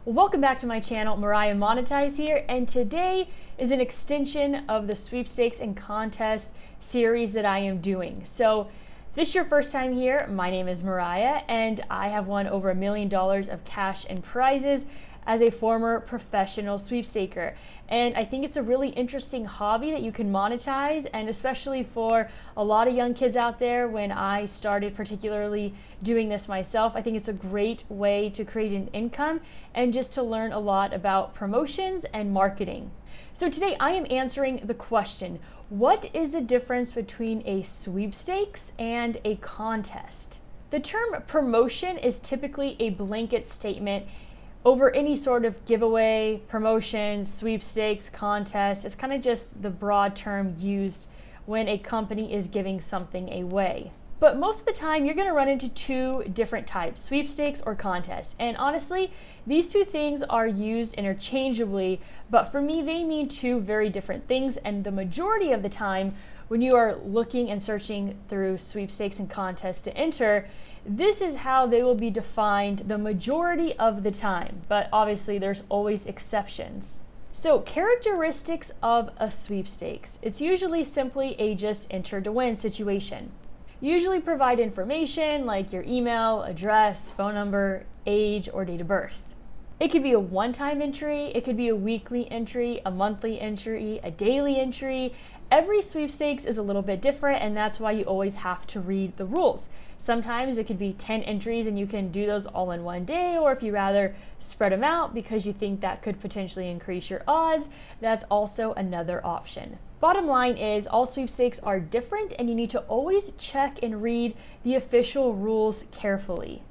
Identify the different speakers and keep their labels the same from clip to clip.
Speaker 1: Welcome back to my channel. Mariah Monetize here, and today is an extension of the sweepstakes and contest series that I am doing. So if this is your first time here, my name is Mariah, and I have won over $1 million of cash and prizes as a former professional sweepstaker. And I think it's a really interesting hobby that you can monetize, and especially for a lot of young kids out there, when I started particularly doing this myself, I think it's a great way to create an income and just to learn a lot about promotions and marketing. So today I am answering the question, what is the difference between a sweepstakes and a contest? The term promotion is typically a blanket statement over any sort of giveaway, promotions, sweepstakes, contest. It's kind of just the broad term used when a company is giving something away. But most of the time, you're going to run into two different types, sweepstakes or contest. And honestly, these two things are used interchangeably, but for me, they mean two very different things. And the majority of the time, when you are looking and searching through sweepstakes and contests to enter, this is how they will be defined the majority of the time. But obviously, there's always exceptions. So characteristics of a sweepstakes. It's usually simply a just enter to win situation. Usually provide information like your email, address, phone number, age, or date of birth. It could be a one-time entry, it could be a weekly entry, a monthly entry, a daily entry. Every sweepstakes is a little bit different, and that's why you always have to read the rules. Sometimes it could be 10 entries and you can do those all in one day, or if you rather spread them out because you think that could potentially increase your odds, that's also another option. Bottom line is all sweepstakes are different, and you need to always check and read the official rules carefully.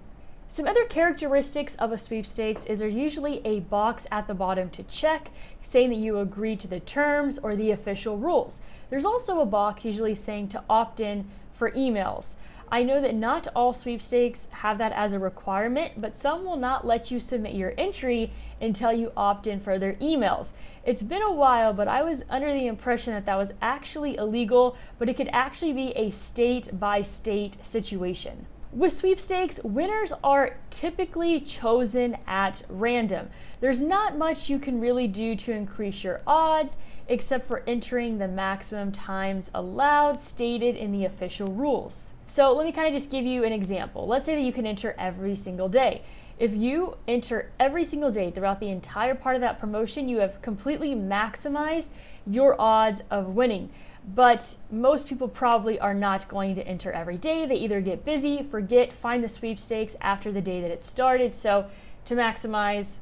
Speaker 1: Some other characteristics of a sweepstakes is there's usually a box at the bottom to check, saying that you agree to the terms or the official rules. There's also a box usually saying to opt in for emails. I know that not all sweepstakes have that as a requirement, but some will not let you submit your entry until you opt in for their emails. It's been a while, but I was under the impression that that was actually illegal, but it could actually be a state-by-state situation. With sweepstakes, winners are typically chosen at random. There's not much you can really do to increase your odds, except for entering the maximum times allowed stated in the official rules. So let me kind of just give you an example. Let's say that you can enter every single day. If you enter every single day throughout the entire part of that promotion, you have completely maximized your odds of winning. But most people probably are not going to enter every day. They either get busy, forget, find the sweepstakes after the day that it started. So to maximize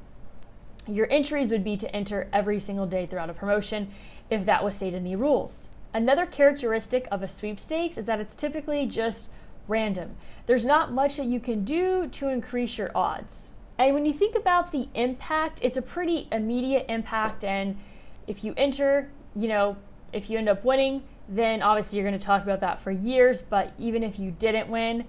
Speaker 1: your entries would be to enter every single day throughout a promotion if that was stated in the rules. Another characteristic of a sweepstakes is that it's typically just random. There's not much that you can do to increase your odds. And when you think about the impact, it's a pretty immediate impact. And if you enter, if you end up winning, then obviously you're going to talk about that for years. But even if you didn't win,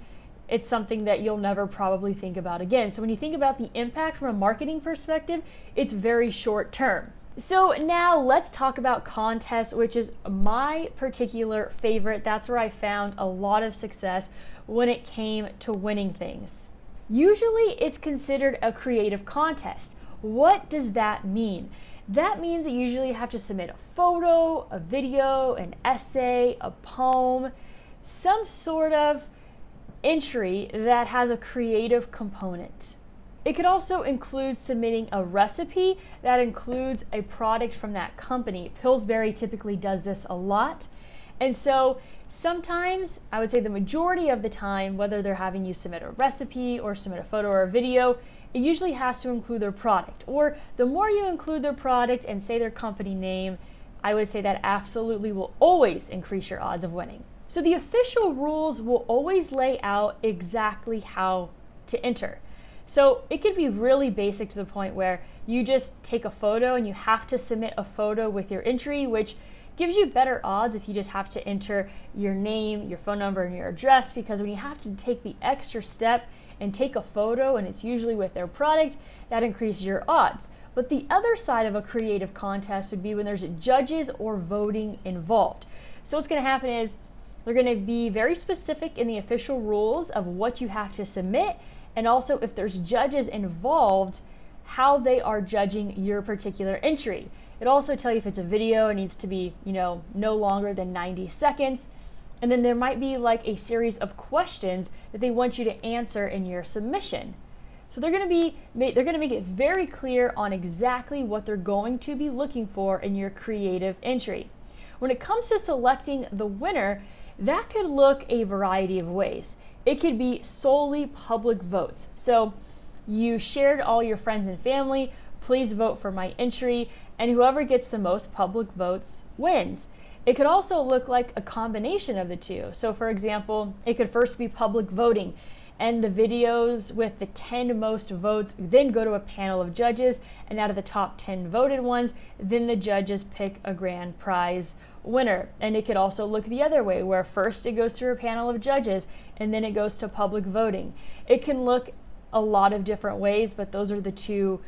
Speaker 1: it's something that you'll never probably think about again. So when you think about the impact from a marketing perspective, it's very short term. So now let's talk about contests, which is my particular favorite. That's where I found a lot of success when it came to winning things. Usually it's considered a creative contest. What does that mean? That means that you usually have to submit a photo, a video, an essay, a poem, some sort of entry that has a creative component. It could also include submitting a recipe that includes a product from that company. Pillsbury typically does this a lot. And so sometimes, I would say the majority of the time, whether they're having you submit a recipe or submit a photo or a video, it usually has to include their product. Or the more you include their product and say their company name, I would say that absolutely will always increase your odds of winning. So the official rules will always lay out exactly how to enter. So it could be really basic to the point where you just take a photo and you have to submit a photo with your entry, which gives you better odds if you just have to enter your name, your phone number, and your address, because when you have to take the extra step and take a photo, and it's usually with their product, that increases your odds. But the other side of a creative contest would be when there's judges or voting involved. So what's going to happen is they're going to be very specific in the official rules of what you have to submit, and also if there's judges involved, how they are judging your particular entry. It also tells you if it's a video, it needs to be, no longer than 90 seconds. And then there might be like a series of questions that they want you to answer in your submission. So they're going to make it very clear on exactly what they're going to be looking for in your creative entry. When it comes to selecting the winner, that could look a variety of ways. It could be solely public votes. So you shared all your friends and family, please vote for my entry, and whoever gets the most public votes wins. It could also look like a combination of the two. So for example, it could first be public voting, and the videos with the 10 most votes then go to a panel of judges, and out of the top 10 voted ones, then the judges pick a grand prize winner. And it could also look the other way, where first it goes through a panel of judges and then it goes to public voting. It can look a lot of different ways, but those are the two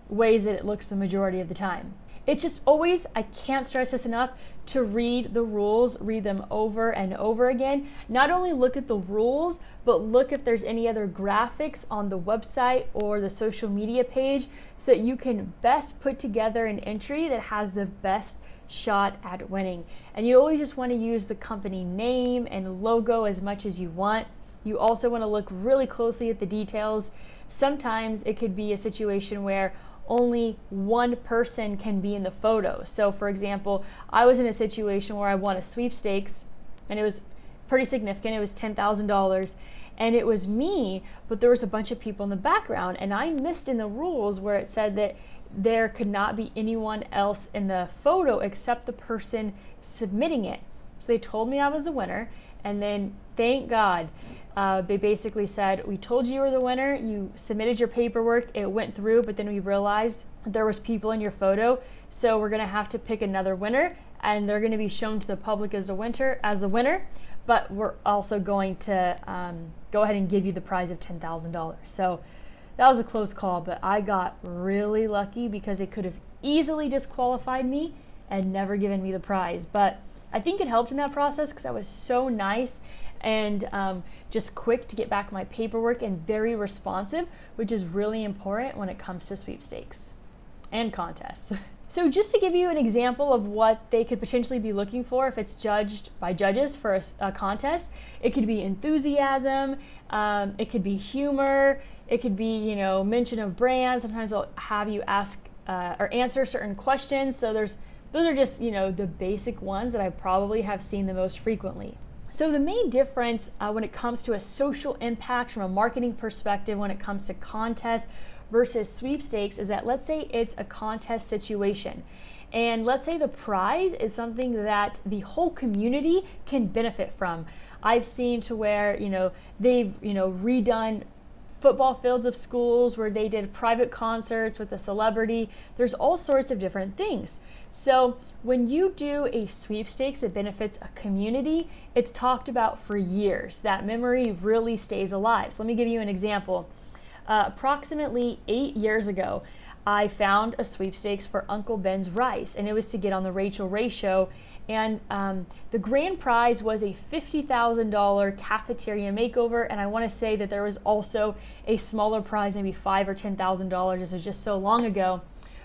Speaker 1: ways that it looks the majority of the time. It's just always, I can't stress this enough, to read the rules, read them over and over again. Not only look at the rules, but look if there's any other graphics on the website or the social media page so that you can best put together an entry that has the best shot at winning. And you always just want to use the company name and logo as much as you want. You also want to look really closely at the details. Sometimes it could be a situation where only one person can be in the photo. So for example, I was in a situation where I won a sweepstakes, and it was pretty significant. It was $10,000, and it was me, but there was a bunch of people in the background, and I missed in the rules where it said that there could not be anyone else in the photo except the person submitting it. So they told me I was the winner, and then thank God, they basically said, we told you were the winner, you submitted your paperwork, it went through, but then we realized there was people in your photo, so we're gonna have to pick another winner, and they're gonna be shown to the public as the winner, but we're also going to go ahead and give you the prize of $10,000. So that was a close call, but I got really lucky because it could have easily disqualified me and never given me the prize. But I think it helped in that process because I was so nice and just quick to get back my paperwork and very responsive, which is really important when it comes to sweepstakes and contests. So just to give you an example of what they could potentially be looking for if it's judged by judges for a contest, it could be enthusiasm, it could be humor, it could be, mention of brands. Sometimes they'll have you ask or answer certain questions. So those are just, the basic ones that I probably have seen the most frequently. So the main difference when it comes to a social impact from a marketing perspective when it comes to contests versus sweepstakes is that, let's say it's a contest situation, and let's say the prize is something that the whole community can benefit from. I've seen to where, they've, redone football fields of schools where they did private concerts with a celebrity. There's all sorts of different things. So when you do a sweepstakes that benefits a community, it's talked about for years. That memory really stays alive. So let me give you an example. Approximately 8 years ago, I found a sweepstakes for Uncle Ben's Rice, and it was to get on the Rachel Ray show. And the grand prize was a $50,000 cafeteria makeover, and I want to say that there was also a smaller prize, maybe $5,000 or $10,000. This was just so long ago,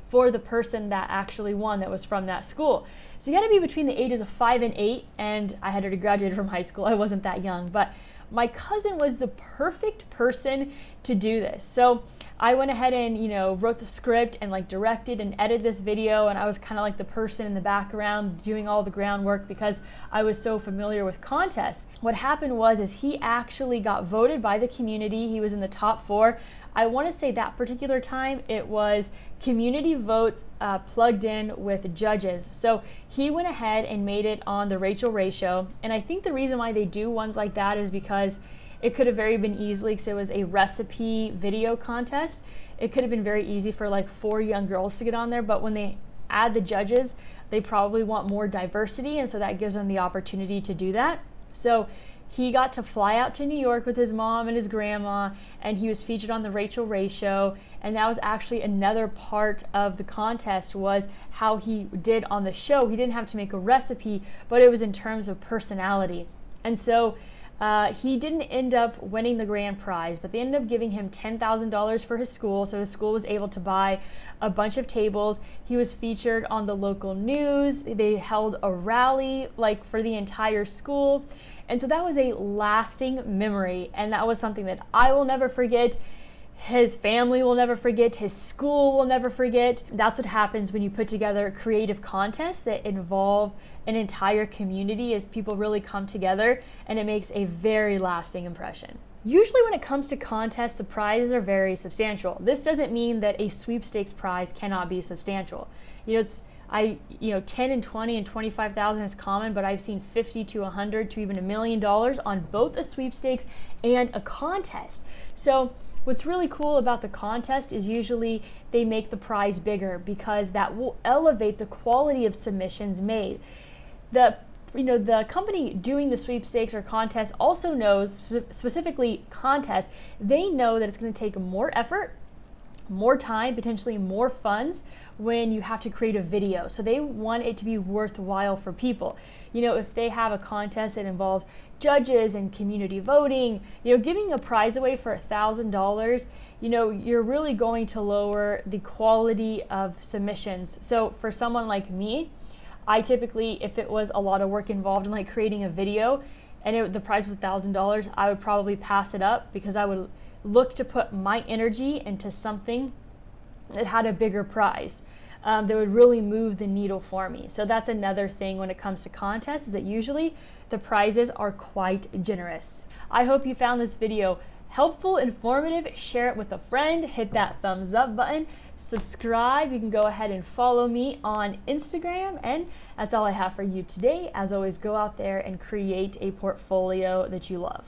Speaker 1: for the person that actually won that was from that school. So you got to be between the ages of 5 and 8, and I had already graduated from high school. I wasn't that young, but my cousin was the perfect person to do this. So I went ahead and, wrote the script and directed and edited this video, and I was kind of like the person in the background doing all the groundwork because I was so familiar with contests. What happened is he actually got voted by the community. He was in the top 4. I want to say that particular time it was community votes plugged in with judges. So he went ahead and made it on the Rachel Ray show. And I think the reason why they do ones like that is because it could have very been easily, because it was a recipe video contest, it could have been very easy for 4 young girls to get on there. But when they add the judges, they probably want more diversity, and so that gives them the opportunity to do that. So he got to fly out to New York with his mom and his grandma, and he was featured on the Rachel Ray show. And that was actually another part of the contest, was how he did on the show. He didn't have to make a recipe, but it was in terms of personality. And so He didn't end up winning the grand prize, but they ended up giving him $10,000 for his school. So his school was able to buy a bunch of tables. He was featured on the local news. They held a rally like for the entire school. And so that was a lasting memory. And that was something that I will never forget. His family will never forget. His school will never forget. That's what happens when you put together creative contests that involve an entire community, as people really come together, and it makes a very lasting impression. Usually when it comes to contests, the prizes are very substantial. This doesn't mean that a sweepstakes prize cannot be substantial. 10 and 20 and 25,000 is common, but I've seen 50 to 100 to even $1 million on both a sweepstakes and a contest. So what's really cool about the contest is usually they make the prize bigger because that will elevate the quality of submissions made. The company doing the sweepstakes or contest also knows, specifically contest, they know that it's going to take more effort, more time, potentially more funds when you have to create a video. So they want it to be worthwhile for people. If they have a contest that involves judges and community voting, giving a prize away for $1,000, you're really going to lower the quality of submissions. So for someone like me, I typically, if it was a lot of work involved in like creating a video and the price was $1,000, I would probably pass it up because I would look to put my energy into something that had a bigger prize that would really move the needle for me. So that's another thing when it comes to contests, is that usually the prizes are quite generous. I hope you found this video helpful, informative. Share it with a friend, hit that thumbs up button, subscribe. You can go ahead and follow me on Instagram, and that's all I have for you today. As always, go out there and create a portfolio that you love.